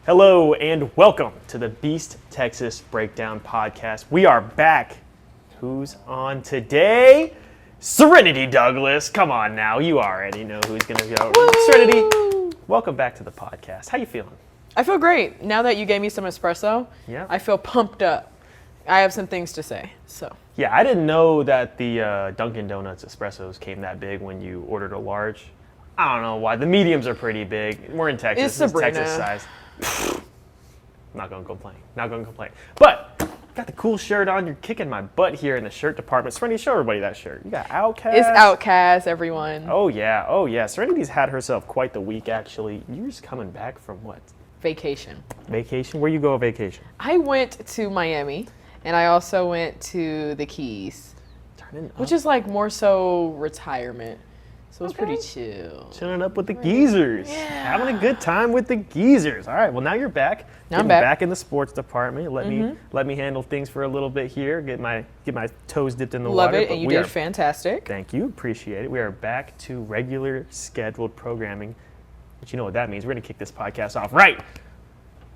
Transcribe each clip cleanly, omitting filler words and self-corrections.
Hello and welcome to the Beast Texas Breakdown Podcast. We are back. Who's on today? Serenity Douglas. Come on now, you already know who's going to go. Woo! Serenity, welcome back to the podcast. How you feeling? I feel great. Now that you gave me some espresso, I feel pumped up. I have some things to say, so. Yeah, I didn't know that the Dunkin' Donuts espressos came that big when you ordered a large. I don't know why. The mediums are pretty big. We're in Texas. It's Sabrina. Texas size. Not gonna complain. But got the cool shirt on. You're kicking my butt here in the shirt department. Serenity, show everybody that shirt. You got Outcast. It's Outcast, everyone. Oh yeah. Serenity's had herself quite the week actually. You're just coming back from what? Vacation. Vacation? Where you go on vacation? I went to Miami, and I also went to the Keys, which is like more so retirement. So it's pretty chill. Chilling up with the geezers. Yeah. Having a good time with the geezers. All right, well now you're back. Now I'm back. Back in the sports department. Let me handle things for a little bit here. Get my toes dipped in the Love water. it, and you did fantastic. Thank you, appreciate it. We are back to regular scheduled programming. But you know what that means. We're gonna kick this podcast off. Right.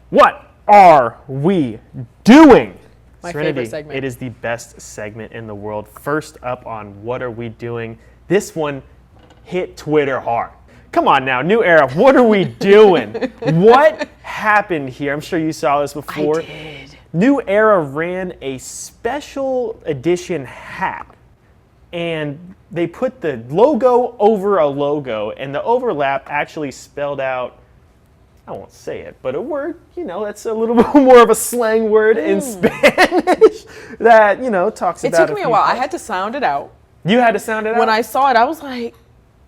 What are we doing? My Serenity, favorite segment. It is the best segment in the world. First up on What Are We Doing? This one hit Twitter hard. Come on now, new era. What are we doing? What happened here? I'm sure you saw this before. I did. New Era ran a special edition hat, and they put the logo over a logo, and the overlap actually spelled out, I won't say it, but a word, that's a little bit more of a slang word in Spanish that, talks about. It took me a while. I had to sound it out. You had to sound it out? When I saw it, I was like,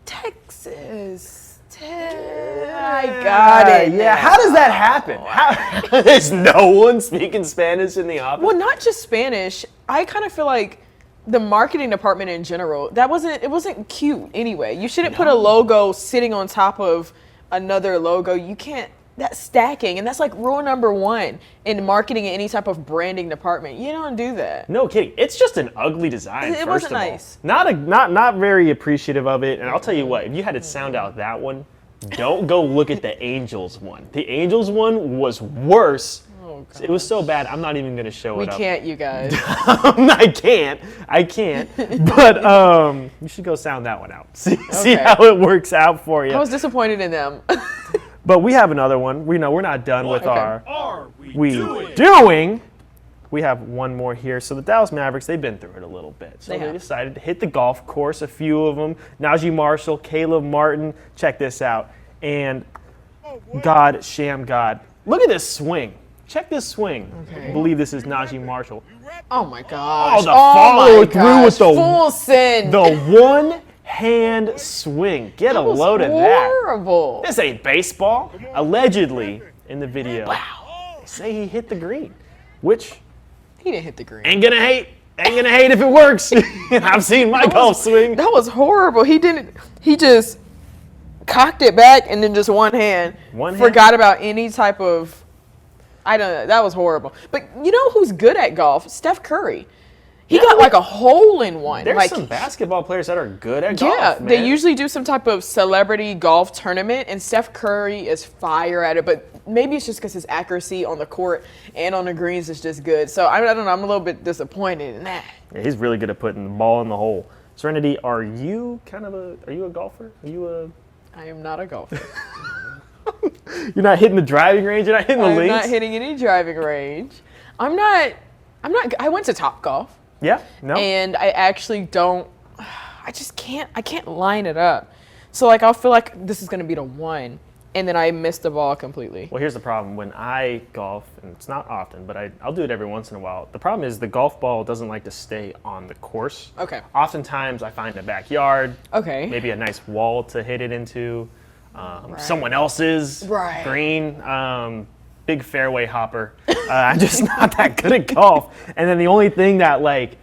Texas. I got it. Yeah. How does that happen? There's no one speaking Spanish in the office? Well, not just Spanish. I kind of feel like the marketing department in general, it wasn't cute anyway. You shouldn't put a logo sitting on top of another logo. You can't. That's stacking, and that's like rule number one in marketing in any type of branding department. You don't do that. No kidding. It's just an ugly design. It wasn't nice. Not very appreciative of it. And I'll tell you what, if you had to sound out that one, don't go look at the Angels one. The Angels one was worse. Oh, it was so bad. I'm not even gonna show it up. We can't, you guys. I can't. But you should go sound that one out. See how it works out for you. I was disappointed in them. But we have another one. We're not done with our doing. We have one more here. So the Dallas Mavericks, they've been through it a little bit. So they decided to hit the golf course, a few of them. Najee Marshall, Caleb Martin. Check this out. And God. Look at this swing. Check this swing. Okay. I believe this is Najee Marshall. Oh my gosh. Oh, the follow through with the full send. The one hand swing. Get a load of that. Horrible. This ain't baseball. Allegedly, in the video, they say he hit the green, which he didn't hit the green. Ain't gonna hate if it works. I've seen my golf swing. That was horrible. He just cocked it back and then just one hand. Forgot about any type of. I don't know. That was horrible. But you know who's good at golf? Steph Curry. He got like a hole in one. There's some basketball players that are good at golf. Yeah, they usually do some type of celebrity golf tournament, and Steph Curry is fire at it. But maybe it's just because his accuracy on the court and on the greens is just good. So I don't know. I'm a little bit disappointed in that. Yeah, he's really good at putting the ball in the hole. Serenity, are you a golfer? I am not a golfer. You're not hitting the driving range. You're not hitting the links. I'm not hitting any driving range. I'm not. I went to Topgolf. Yeah, no. And I actually don't, I can't line it up. So like I'll feel like this is going to be the one, and then I miss the ball completely. Well, here's the problem. When I golf, and it's not often, but I'll do it every once in a while. The problem is the golf ball doesn't like to stay on the course. Okay. Oftentimes I find a backyard. Okay. Maybe a nice wall to hit it into. Someone else's green. Big fairway hopper. I'm just not that good at golf. And then the only thing that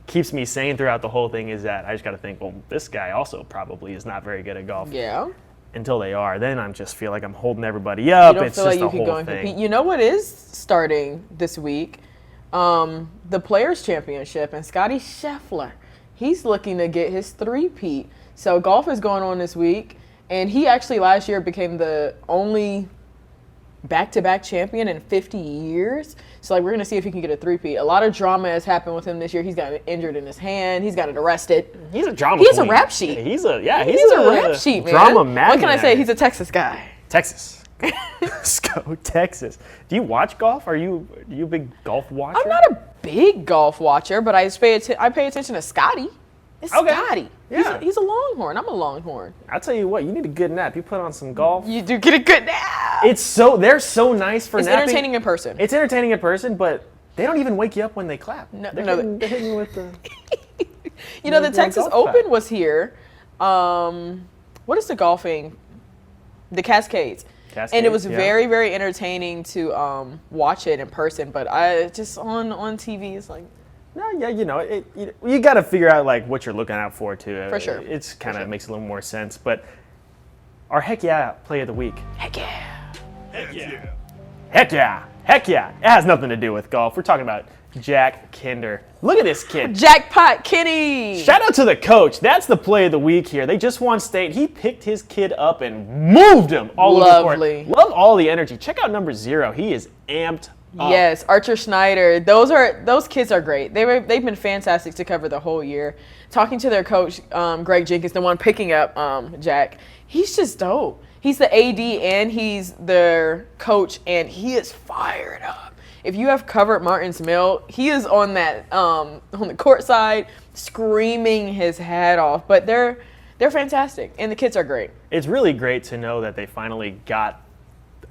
keeps me sane throughout the whole thing is that I just got to think, well, this guy also probably is not very good at golf. Yeah. Until they are, then I just feel like I'm holding everybody up. You don't it's feel just like you could go and compete. You know what is starting this week? The Players Championship, and Scotty Scheffler, he's looking to get his three-peat. So golf is going on this week, and he actually last year became the only back-to-back champion in 50 years. So, like, we're going to see if he can get a three-peat. A lot of drama has happened with him this year. He's gotten injured in his hand. He's gotten arrested. He's a drama He's queen. a rap sheet. He's a rap sheet, man. Drama magnet. What can I say? He's a Texas guy. Texas. Let's go Texas. Do you watch golf? Are you a big golf watcher? I'm not a big golf watcher, but I pay attention to Scotty. It's Okay. Scotty. Yeah. He's a Longhorn. I'm a Longhorn. I'll tell you what, you need a good nap. You put on some golf. You do get a good nap. They're so nice for It's napping. entertaining in person. It's entertaining in person, but they don't even wake you up when they clap. No, they're no, hitting you with the. You know, the the Texas golf Open clap. was here. What is the golfing? The Cascades. And it was yeah. very, very entertaining to watch it in person. But I just on TV, it's like, No, yeah, you got to figure out like what you're looking out for too. For sure. It's kind of makes a little more sense. But our heck yeah play of the week. heck yeah. Heck yeah. Heck yeah. Heck yeah. It has nothing to do with golf. We're talking about Jack Kinder. Look at this kid. Jackpot Kenny. Shout out to the coach. That's the play of the week here. They just won state. He picked his kid up and moved him all over the court. Love all the energy. Check out number 0. He is amped up. Yes, Archer Schneider. Those kids are great. They've been fantastic to cover the whole year. Talking to their coach, Greg Jenkins, the one picking up Jack, he's just dope. He's the AD and he's their coach, and he is fired up. If you have covered Martin's Mill, he is on that on the court side, screaming his head off. But they're fantastic, and the kids are great. It's really great to know that they finally got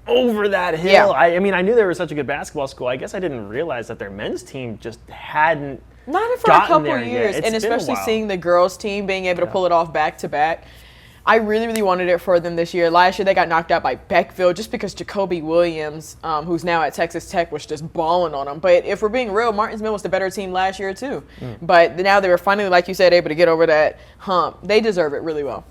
over that hill. Yeah. I mean, I knew they were such a good basketball school. I guess I didn't realize that their men's team just hadn't. Not for a gotten couple there yet. years, It's and been a especially while. seeing the girls' team being able to pull it off back to back. I really, really wanted it for them this year. Last year, they got knocked out by Beckville just because Jacoby Williams, who's now at Texas Tech, was just balling on them. But if we're being real, Martins Mill was the better team last year, too. But now they were finally, like you said, able to get over that hump. They deserve it really well.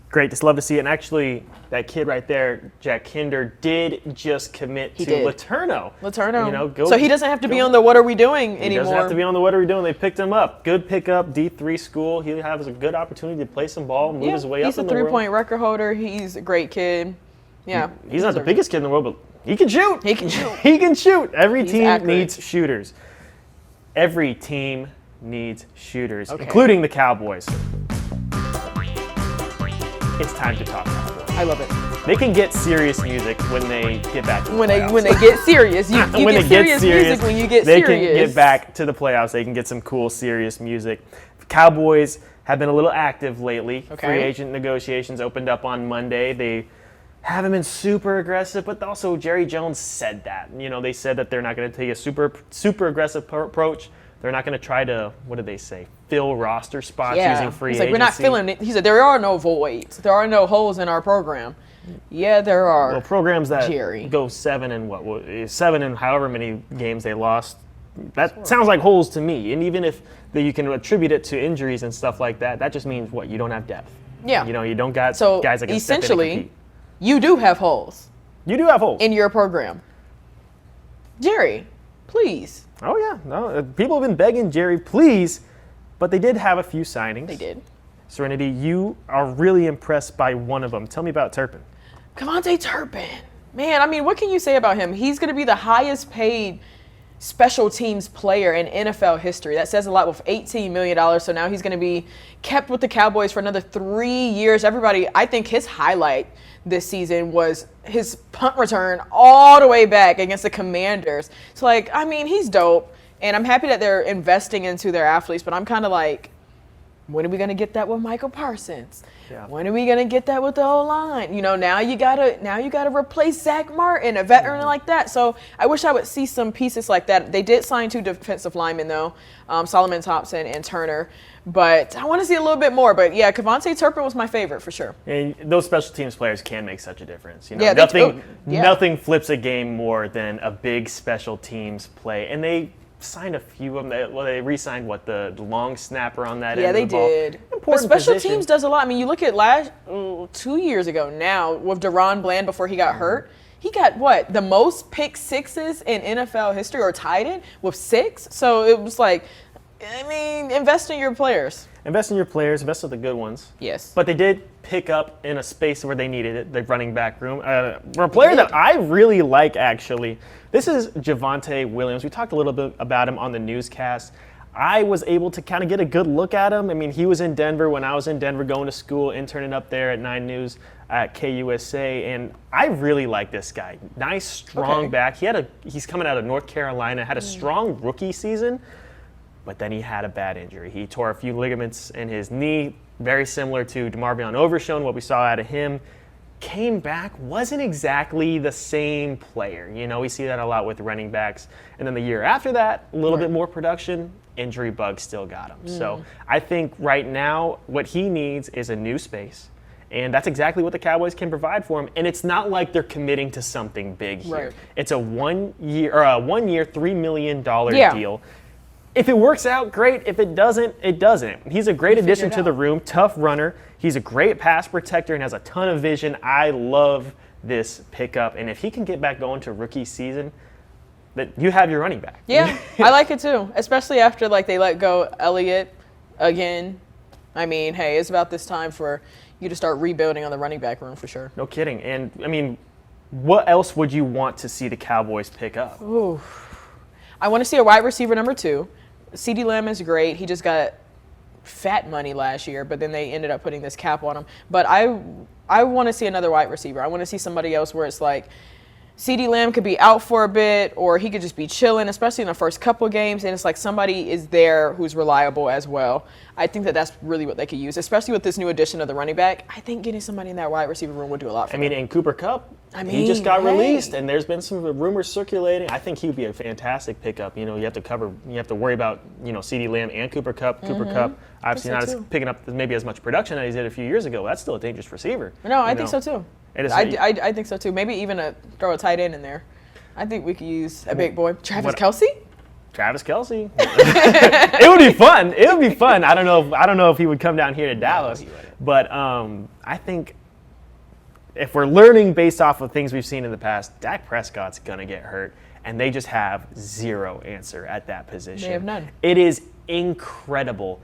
Great, just love to see it. And actually, that kid right there, Jack Kinder, did just commit to did. Laterno. Laterno. So he doesn't have to be on the What Are We Doing anymore. He doesn't have to be on the What Are We Doing? They picked him up. Good pickup, D3 school. He has a good opportunity to play some ball, move his way up he's in a the world. three-point record holder. He's a great kid. Yeah. He's not the biggest kid in the world, but he can shoot. He can shoot. He can shoot. Every He's team accurate. needs shooters. Every team needs shooters, including the Cowboys. It's time to talk Cowboys. I love it. They can get serious music when they get back to the playoffs. When they get serious. You when get they serious music when you get they serious. can get back to the playoffs. They can get some cool, serious music. Cowboys have been a little active lately. Okay. Free agent negotiations opened up on Monday. They haven't been super aggressive, but also Jerry Jones said that. They said that they're not going to take a super aggressive approach. They're not going to try to, what did they say, fill roster spots using free He's agency. like, we're not filling it. He said, there are no voids. There are no holes in our program. Yeah, there are. Well, programs that Jerry. go 7 and however many games they lost, that sounds like holes to me. And even if you can attribute it to injuries and stuff like that, that just means what? You don't have depth. Yeah. You don't got So guys that can step in and essentially, compete. you do have holes You do have holes. in your program. Jerry, please. Oh, yeah. No, people have been begging Jerry, please. But they did have a few signings. They did. Serenity, you are really impressed by one of them. Tell me about Turpin. Cavante Turpin. Man, I mean, what can you say about him? He's going to be the highest paid special teams player in NFL history. That says a lot with $18 million. So now he's going to be kept with the Cowboys for another 3 years. Everybody, I think his highlight this season was his punt return all the way back against the Commanders. So, he's dope. And I'm happy that they're investing into their athletes, but I'm kind of like, when are we going to get that with Michael Parsons? Yeah. When are we going to get that with the O-line? Now you gotta replace Zach Martin, a veteran like that. So I wish I would see some pieces like that. They did sign 2 defensive linemen, though, Solomon Thompson and Turner. But I want to see a little bit more. But, yeah, Cavante Turpin was my favorite for sure. And those special teams players can make such a difference. Yeah, nothing flips a game more than a big special teams play. And they signed a few of them. They re-signed the long snapper on that end Yeah, of they the ball. did. But Important special position. teams does a lot. I mean, you look at 2 years ago now with Deron Bland before he got hurt. He got the most pick sixes in NFL history, or tied it with 6. So it was like I mean, invest in your players. Invest in your players, invest in the good ones. Yes. But they did pick up in a space where they needed it, the running back room. For a player that I really like, actually, this is Javonte Williams. We talked a little bit about him on the newscast. I was able to kind of get a good look at him. I mean, he was in Denver when I was in Denver going to school, interning up there at 9 News at KUSA, and I really like this guy. Nice, strong back. He's coming out of North Carolina, had a strong rookie season, but then he had a bad injury. He tore a few ligaments in his knee, very similar to DeMarvion Overshown, what we saw out of him. Came back, wasn't exactly the same player. You know, we see that a lot with running backs. And then the year after that, a little bit more production, injury bug still got him. So I think right now what he needs is a new space. And that's exactly what the Cowboys can provide for him. And it's not like they're committing to something big here. Right. It's a one year, $3 million deal. If it works out, great. If it doesn't, it doesn't. He's a great addition to the room, tough runner. He's a great pass protector and has a ton of vision. I love this pickup. And if he can get back going to rookie season, that you have your running back. Yeah, I like it too, especially after they let go Elliott again. I mean, hey, it's about this time for you to start rebuilding on the running back room for sure. No kidding. And, I mean, what else would you want to see the Cowboys pick up? Ooh. I want to see a wide receiver number 2. CeeDee Lamb is great. He just got fat money last year, but then they ended up putting this cap on him. But I want to see another wide receiver. I want to see somebody else where it's like CeeDee Lamb could be out for a bit, or he could just be chilling, especially in the first couple of games, and it's like somebody is there who's reliable as well. I think that's really what they could use, especially with this new addition of the running back. I think getting somebody in that wide receiver room would do a lot for them. I mean, and Cooper Kupp, he just got released, and there's been some rumors circulating. I think he would be a fantastic pickup. You know, you have to worry about, CeeDee Lamb and Cooper Kupp. Cooper Kupp, obviously not picking up maybe as much production as he did a few years ago. That's still a dangerous receiver. No, I think so too. I think so too. Maybe even throw a tight end in there. I think we could use a big boy. Travis Kelce? Travis Kelce. It would be fun. It would be fun. I don't know if he would come down here to Dallas, but I think if we're learning based off of things we've seen in the past, Dak Prescott's gonna get hurt, and they just have zero answer at that position. They have none. It is incredible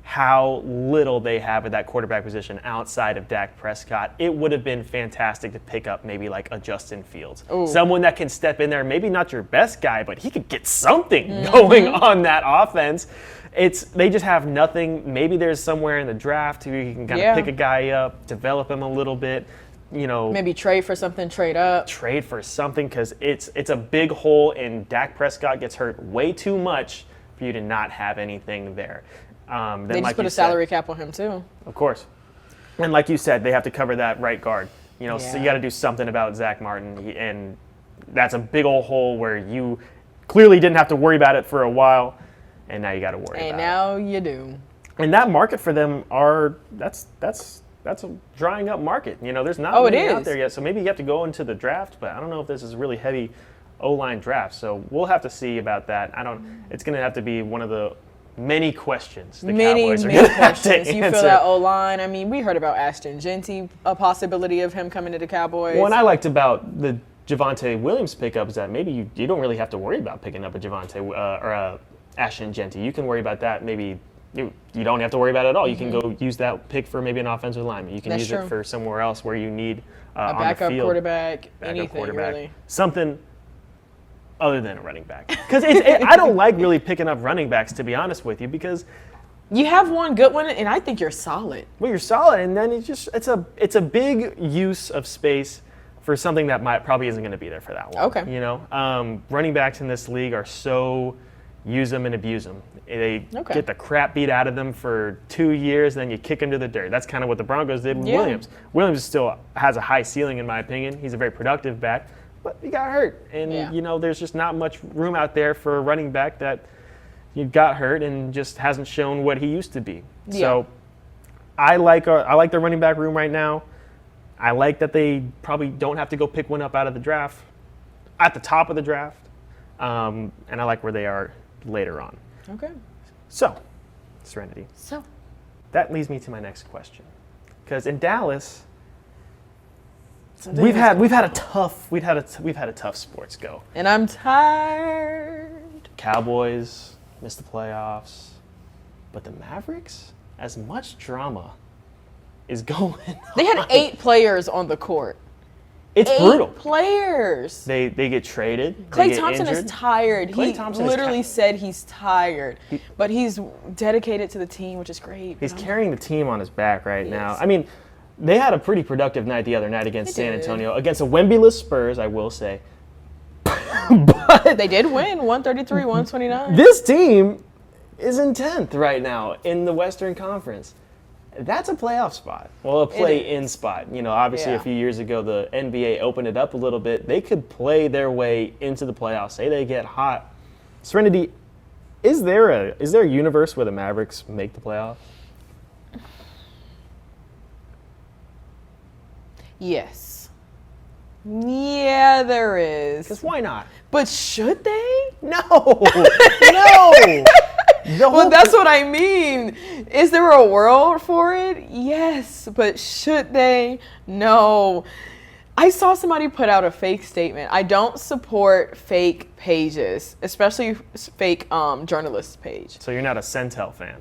how little they have at that quarterback position outside of Dak Prescott. It would have been fantastic to pick up maybe like a Justin Fields. Ooh. Someone that can step in there, maybe not your best guy, but he could get something going on that offense. They just have nothing. Maybe there's somewhere in the draft where you can kind of pick a guy up, develop him a little bit. Maybe trade for something, trade up. Trade for something, because it's a big hole, and Dak Prescott gets hurt way too much for you to not have anything there. They just put a salary cap on him too. Of course. And like you said, they have to cover that right guard. So you got to do something about Zach Martin, and that's a big old hole where you clearly didn't have to worry about it for a while, and now you got to worry about it. And now you do. And that market for them that's a drying up market. There's not many out there yet, so maybe you have to go into the draft, but I don't know if this is a really heavy O-line draft, so we'll have to see about that. It's going to have to be one of the many questions the Cowboys are going to have to answer. You feel that O-line. I mean, we heard about Ashton Jeanty, a possibility of him coming to the Cowboys. What I liked about the Javonte Williams pickup is that maybe you don't really have to worry about picking up a Javonte or a Ashton Jeanty. You can worry about that maybe. You don't have to worry about it at all. You can go use that pick for maybe an offensive lineman. You can use it for somewhere else where you need a backup quarterback, anything really. Something other than a running back. Because I don't like really picking up running backs, to be honest with you, because you have one good one, and I think you're solid. Well, you're solid, and then it's a big use of space for something that probably isn't going to be there for that long. Okay. Running backs in this league are so use them and abuse them. They get the crap beat out of them for 2 years, then you kick them to the dirt. That's kind of what the Broncos did with Williams. Williams still has a high ceiling, in my opinion. He's a very productive back, but he got hurt. And, there's just not much room out there for a running back that got hurt and just hasn't shown what he used to be. Yeah. So I like the running back room right now. I like that they probably don't have to go pick one up out of the draft, at the top of the draft. And I like where they are later on. Okay. So, Serenity. That leads me to my next question, because in Dallas, we've had a tough sports go. And I'm tired. Cowboys missed the playoffs. But the Mavericks, as much drama is going on. They had 8 players on the court. It's 8 brutal. players. They get traded. Klay get Thompson injured. is tired. Klay He Thompson is literally said he's tired. He- but he's dedicated to the team, which is great. He's But I'm- carrying the team on his back right now. is. I mean, they had a pretty productive night the other night against They San did. Antonio, against a Wemby-less Spurs, I will say. But They did win 133, 129. this team is in 10th right now in the Western Conference. That's a playoff spot. Well, a play-in spot. You know, obviously Yeah. a few years ago, the NBA opened it up a little bit. They could play their way into the playoffs. Say they get hot. Serenity, is there a universe where the Mavericks make the playoffs? Yes. Yeah, there is. Because why not? But should they? No! No! The Well, whole that's what I mean. Is there a world for it? Yes, but should they? No. I saw somebody put out a fake statement. I don't support fake pages, especially fake journalist page. So you're not a Centel fan?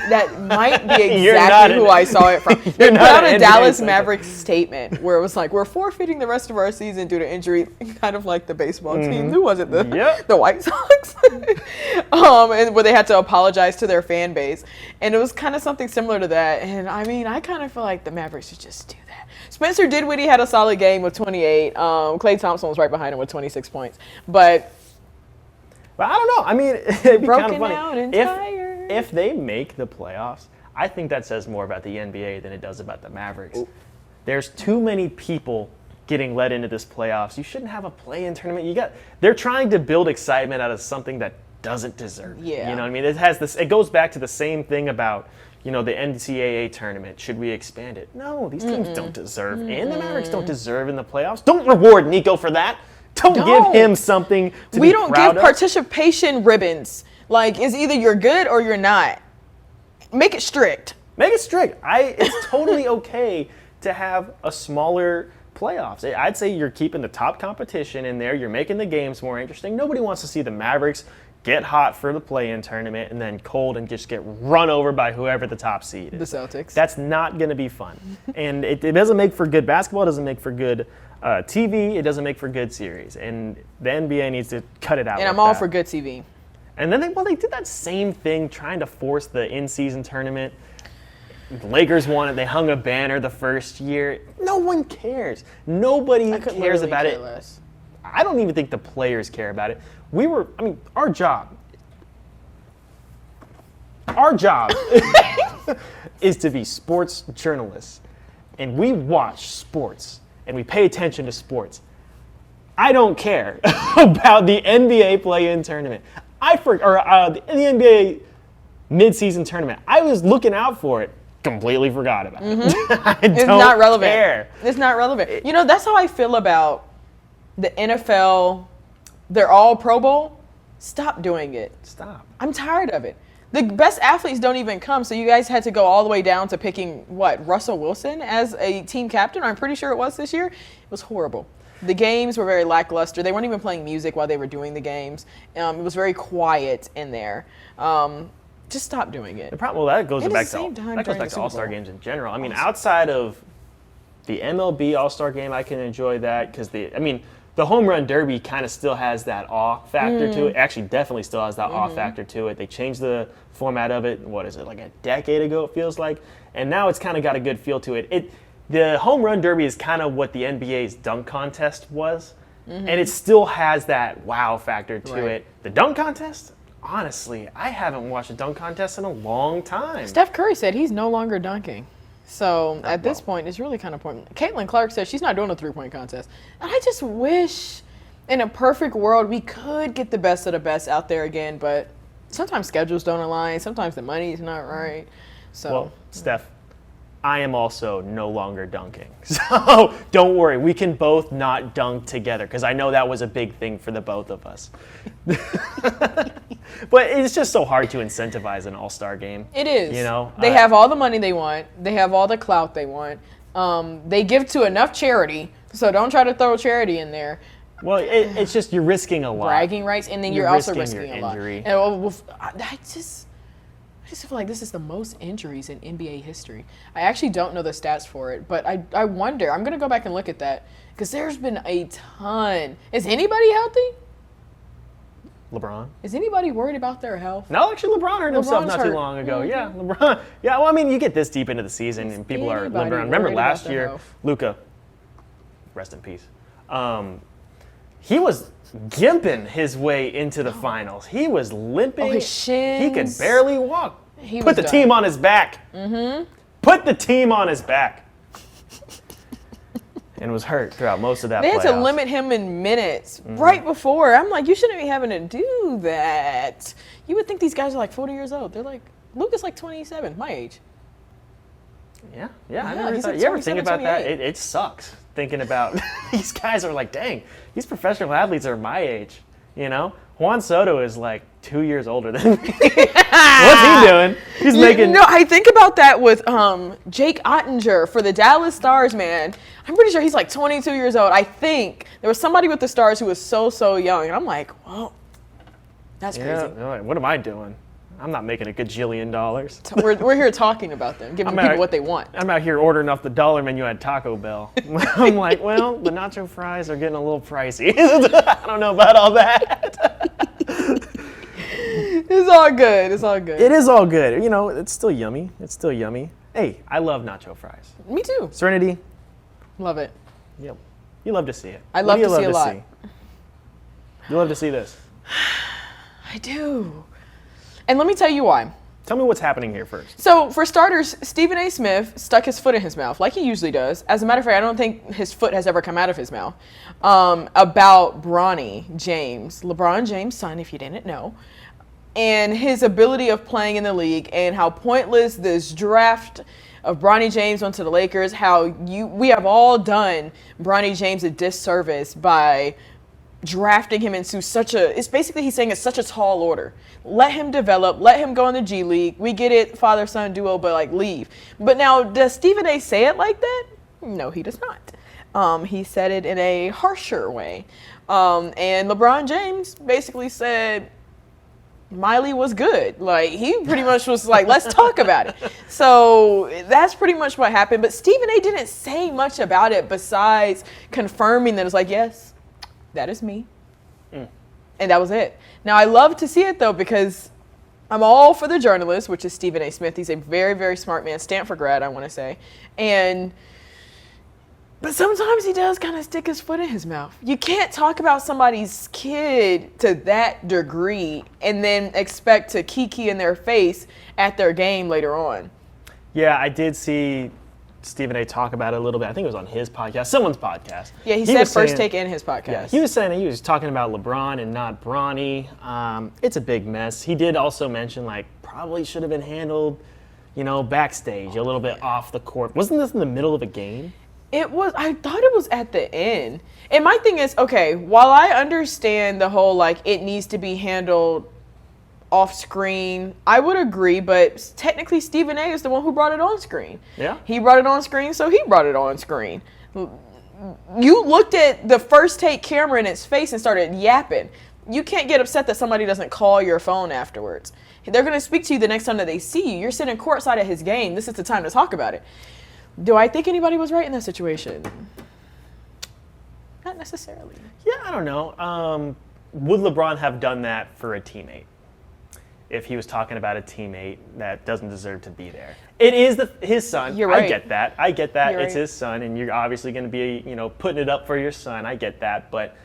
That might be You're not exactly an- who I saw it from. They You're put not out an a NBA Dallas fan. Mavericks statement where it was like, we're forfeiting the rest of our season due to injury, kind of like the baseball team. Who was it? Yep. The White Sox? And where they had to apologize to their fan base. And it was kind of something similar to that. And I mean, I kind of feel like the Mavericks should just do that. Spencer Dinwiddie had a solid game with 28. Klay Thompson was right behind him with 26 points. But But I don't know. I mean, it'd be kind of broken funny. out and tired. If they make the playoffs, I think that says more about the NBA than it does about the Mavericks. There's too many people getting let into this playoffs. You shouldn't have a play-in tournament. They're trying to build excitement out of something that doesn't deserve it. Yeah. You know what I mean? It goes back to the same thing about, the NCAA tournament. Should we expand it? No, these teams don't deserve, and the Mavericks don't deserve in the playoffs. Don't reward Nico for that. Don't give him something to we be don't proud give of. participation ribbons. Like, it's either you're good or you're not. Make it strict. Make it strict. It's totally okay to have a smaller playoffs. I'd say you're keeping the top competition in there. You're making the games more interesting. Nobody wants to see the Mavericks get hot for the play-in tournament and then cold and just get run over by whoever the top seed is. The Celtics. That's not going to be fun. And it doesn't make for good basketball. It doesn't make for good TV. It doesn't make for good series. And the NBA needs to cut it out. And with I'm all that. for good TV. And then they did that same thing trying to force the in-season tournament. The Lakers won it. They hung a banner the first year. No one cares. Nobody I could cares literally about care it. less. I don't even think the players care about it. Our job is to be sports journalists. And we watch sports and we pay attention to sports. I don't care about the NBA play-in tournament. The NBA mid-season tournament. I was looking out for it. Completely forgot about it. It's not relevant. Care. It's not relevant. That's how I feel about the NFL. They're all Pro Bowl. Stop doing it. Stop. I'm tired of it. The best athletes don't even come, so you guys had to go all the way down to picking, Russell Wilson as a team captain? I'm pretty sure it was this year. It was horrible. The games were very lackluster. They weren't even playing music while they were doing the games. It was very quiet in there. Just stop doing it. The problem, that goes And at back the to same time that goes during back the to All Super Star Bowl. games in general. I mean, outside of the MLB All Star game, I can enjoy that because the home run derby kind of still has that awe factor to it. Actually, definitely still has that awe factor to it. They changed the format of it. What is it, like a decade ago? It feels like, and now it's kind of got a good feel to it. The home run derby is kind of what the NBA's dunk contest was, and it still has that wow factor to Right. it. The dunk contest. Honestly, I haven't watched a dunk contest in a long time. Steph Curry said he's no longer dunking. So at this point, it's really kind of pointless. Caitlin Clark says she's not doing a three-point contest. And I just wish in a perfect world we could get the best of the best out there again, but sometimes schedules don't align. Sometimes the money is not right. So Well, Steph, I am also no longer dunking. So don't worry, we can both not dunk together because I know that was a big thing for the both of us. But it's just so hard to incentivize an all-star game. it is. They have all the money they want. They have all the clout they want. They give to enough charity, so don't try to throw charity in there. Well, it's just you're risking a lot. Bragging rights, and then you're also risking your a lot. injury. And I just feel like this is the most injuries in NBA history. I actually don't know the stats for it, but I wonder. I'm gonna go back and look at that because there's been a ton. Is anybody healthy? LeBron. Is anybody worried about their health? No, actually, LeBron hurt himself not too hurt. long ago. Yeah, LeBron. Yeah, well, I mean, you get this deep into the season, and people are anybody LeBron. Remember worried last about their year, health? Luka, rest in peace. He was gimping his way into the finals. He was limping. Oh, his shins. He could barely walk. He Put was the done. team on his back. Put the team on his back. And was hurt throughout most of that They had to playoffs. limit him in minutes right before. I'm like, you shouldn't be having to do that. You would think these guys are like 40 years old. They're like, Luka's like 27, my age. Yeah, I Yeah, never he's thought. like You ever think 27, about that? 28. It sucks thinking about these guys are like, dang, these professional athletes are my age. You know, Juan Soto is like 2 years older than me. What's he doing? He's making. No, I think about that with Jake Ottinger for the Dallas Stars, man. I'm pretty sure he's like 22 years old. I think there was somebody with the Stars who was so young, and I'm like, whoa, that's crazy. Yeah, they're like, what am I doing? I'm not making a gajillion dollars. We're here talking about them, giving people what they want. I'm out here ordering off the dollar menu at Taco Bell. I'm like, well, the nacho fries are getting a little pricey. I don't know about all that. It's all good. It's all good. It is all good. You know, it's still yummy. It's still yummy. Hey, I love nacho fries. Me too. Serenity, Love it. yep. You love to see it. I What love do you to see a lot. see? You love to see this. I do. And let me tell you why. Tell me what's happening here first. So, for starters, Stephen A. Smith stuck his foot in his mouth, like he usually does. As a matter of fact, I don't think his foot has ever come out of his mouth. About Bronny James, LeBron James' son, if you didn't know, and his ability of playing in the league, and how pointless this draft of Bronny James onto the Lakers, how we have all done Bronny James a disservice by drafting him into it's basically he's saying it's such a tall order. Let him develop, let him go in the G League. We get it, father-son duo, but like leave. But now, does Stephen A. say it like that? No, he does not. He said it in a harsher way. And LeBron James basically said, Miley was good. Like, he pretty much was like, let's talk about it. So that's pretty much what happened. But Stephen A. didn't say much about it besides confirming that it's like, yes, that is me. And that was it. Now, I love to see it, though, because I'm all for the journalist, which is Stephen A. Smith. He's a very, very smart man, Stanford grad, I want to say. But sometimes he does kind of stick his foot in his mouth. You can't talk about somebody's kid to that degree and then expect to kiki in their face at their game later on. Yeah, I did see Stephen A. talk about it a little bit. I think it was on his podcast, someone's podcast. Yeah, he said was First saying- Take in his podcast. Yeah, he was saying that he was talking about LeBron and not Bronny. It's a big mess. He did also mention, like, probably should have been handled, backstage, a little bit off the court. Wasn't this in the middle of a game? It was, I thought it was at the end. And my thing is, okay, while I understand the whole, like, it needs to be handled off screen, I would agree, but technically Stephen A. is the one who brought it on screen. Yeah. He brought it on screen, so he brought it on screen. You looked at the First Take camera in its face and started yapping. You can't get upset that somebody doesn't call your phone afterwards. They're going to speak to you the next time that they see you. You're sitting courtside at his game. This is the time to talk about it. Do I think anybody was right in that situation? Not necessarily. Yeah, I don't know. Would LeBron have done that for a teammate? If he was talking about a teammate that doesn't deserve to be there. It is his son. You're right. I get that. You're It's right. his son, and you're obviously going to be, putting it up for your son. I get that, but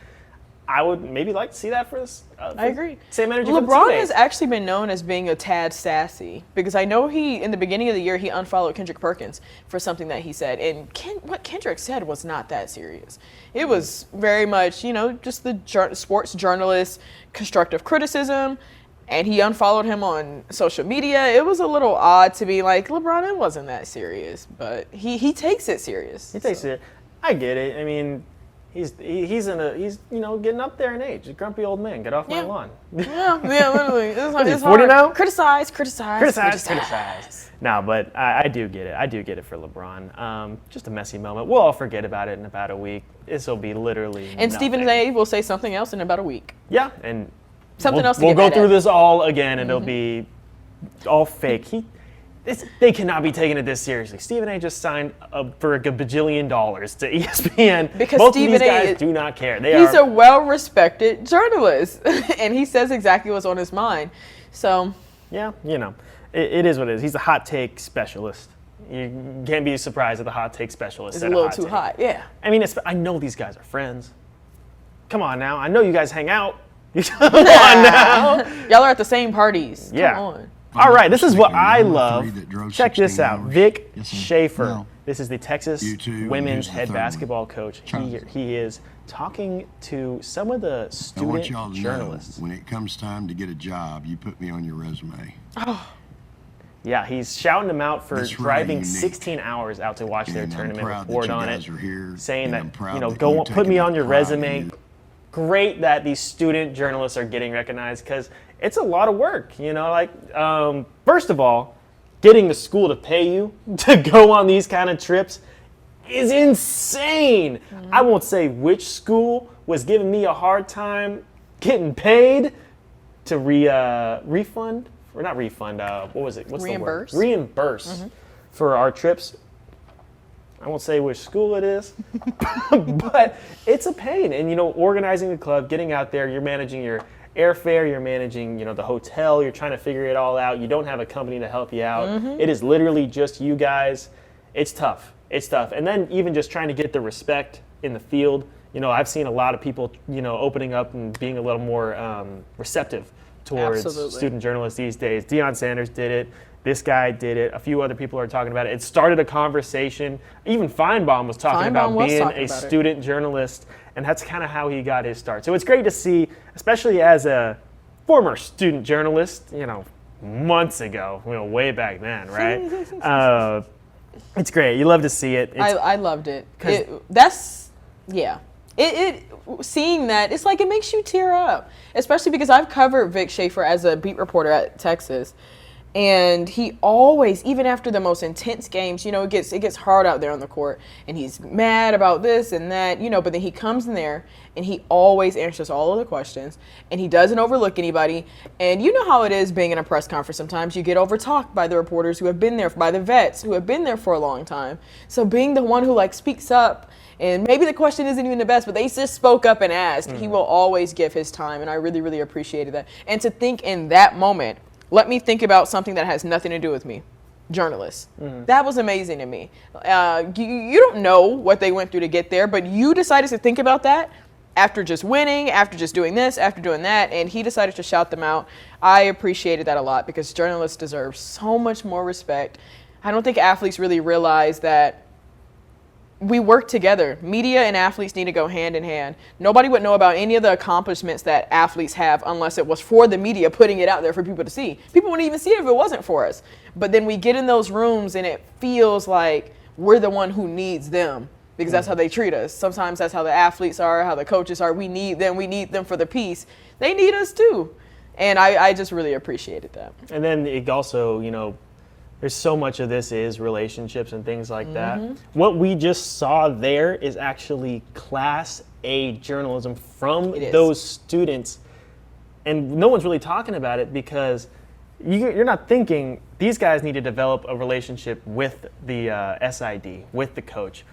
I would maybe like to see that for this. I agree. Same energy for the LeBron teammates. has actually been known as being a tad sassy because I know in the beginning of the year, he unfollowed Kendrick Perkins for something that he said. And what Kendrick said was not that serious. It was very much, just the sports journalist constructive criticism. And he unfollowed him on social media. It was a little odd to be like, LeBron, it wasn't that serious. But he takes it serious. He takes it. I get it. I mean, He's getting up there in age. A grumpy old man. Get off my lawn. Yeah, literally. It's 40 now? Criticize. No, but I do get it. I do get it for LeBron. Just a messy moment. We'll all forget about it in about a week. This will be literally And nothing. Stephen A. will say something else in about a week. Yeah, and Something else to we'll get go mad through at. this all again, and it'll be all fake. They cannot be taking it this seriously. Stephen A. just signed for a bajillion dollars to ESPN. Because Both Stephen of these A. guys do not care. He's a well-respected journalist, and he says exactly what's on his mind. So, yeah, it is what it is. He's a hot take specialist. You can't be surprised at the hot take specialist. it's a little too hot. Yeah. I mean, I know these guys are friends. Come on now. I know you guys hang out. Come on now. Y'all are at the same parties. Yeah. Come on. All right, this is what I love. Check this 16 out. hours. Vic Yes, sir. Schaefer. No. This is the Texas You two, and women's here's the head third one. basketball coach. He is talking to some of the I want student y'all to journalists. know, when it comes time to get a job, you put me on your resume. Yeah, he's shouting them out for That's really driving unique. 16 hours out to watch their And I'm tournament, proud that report you on guys it, are here, saying and that, I'm proud you know, that go you're on, put me taking on your pride in resume. you. Great that these student journalists are getting recognized because it's a lot of work, first of all, getting the school to pay you to go on these kind of trips is insane. I won't say which school was giving me a hard time getting paid to refund, or not refund, what was it? What's Reimburse. the word? Reimburse for our trips. I won't say which school it is, but it's a pain. And, organizing the club, getting out there, you're managing your airfare, you're managing, the hotel, you're trying to figure it all out. You don't have a company to help you out. It is literally just you guys. It's tough. And then even just trying to get the respect in the field. I've seen a lot of people, opening up and being a little more receptive towards Absolutely. student journalists these days. Deion Sanders did it. This guy did it. A few other people are talking about it. It started a conversation. Even Feinbaum was talking about being a student journalist, and that's kind of how he got his start. So it's great to see, especially as a former student journalist, months ago, way back then, right? It's great. You love to see it. I loved it. Seeing that, it's like it makes you tear up, especially because I've covered Vic Schaefer as a beat reporter at Texas. And he always, even after the most intense games, it gets hard out there on the court, and he's mad about this and that, but then he comes in there and he always answers all of the questions, and he doesn't overlook anybody. And you know how it is being in a press conference. Sometimes you get overtalked by the reporters who have been there, by the vets who have been there for a long time. So being the one who speaks up, and maybe the question isn't even the best, but they just spoke up and asked. He will always give his time, and I really, really appreciated that. And to think in that moment, let me think about something that has nothing to do with me. Journalists. That was amazing to me. You don't know what they went through to get there, but you decided to think about that after just winning, after just doing this, after doing that, and he decided to shout them out. I appreciated that a lot because journalists deserve so much more respect. I don't think athletes really realize that we work together. Media and athletes need to go hand in hand. Nobody would know about any of the accomplishments that athletes have unless it was for the media putting it out there for people to see. People wouldn't even see it if it wasn't for us. But then we get in those rooms and it feels like we're the one who needs them because that's how they treat us. Sometimes that's how the athletes are, how the coaches are. We need them for the piece. They need us too. And I just really appreciated that. And then it also, there's so much of this is relationships and things like that. What we just saw there is actually Class A journalism from those students. And no one's really talking about it because you're not thinking these guys need to develop a relationship with the SID, with the coach,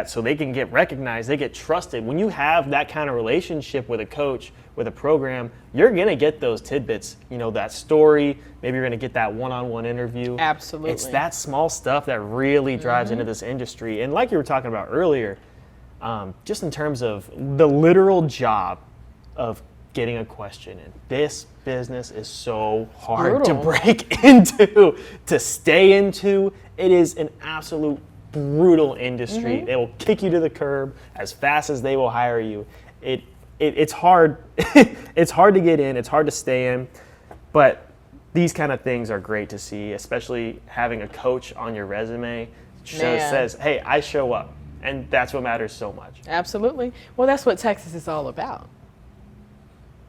so they can get recognized, they get trusted. When you have that kind of relationship with a coach, with a program, you're going to get those tidbits, that story. Maybe you're going to get that one-on-one interview. Absolutely. It's that small stuff that really drives into this industry. And like you were talking about earlier, just in terms of the literal job of getting a question in. This business is so hard to break into, to stay into. It is an absolute brutal industry. They will kick you to the curb as fast as they will hire you. It's hard. It's hard to get in. It's hard to stay in. But these kind of things are great to see, especially having a coach on your resume says, hey, I show up. And that's what matters so much. Absolutely. Well, that's what Texas is all about.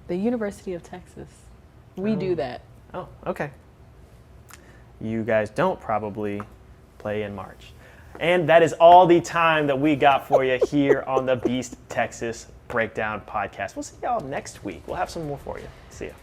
The University of Texas. We do that. Oh, okay. You guys don't probably play in March. And that is all the time that we got for you here on the Beast Texas Breakdown Podcast. We'll see y'all next week. We'll have some more for you. See ya.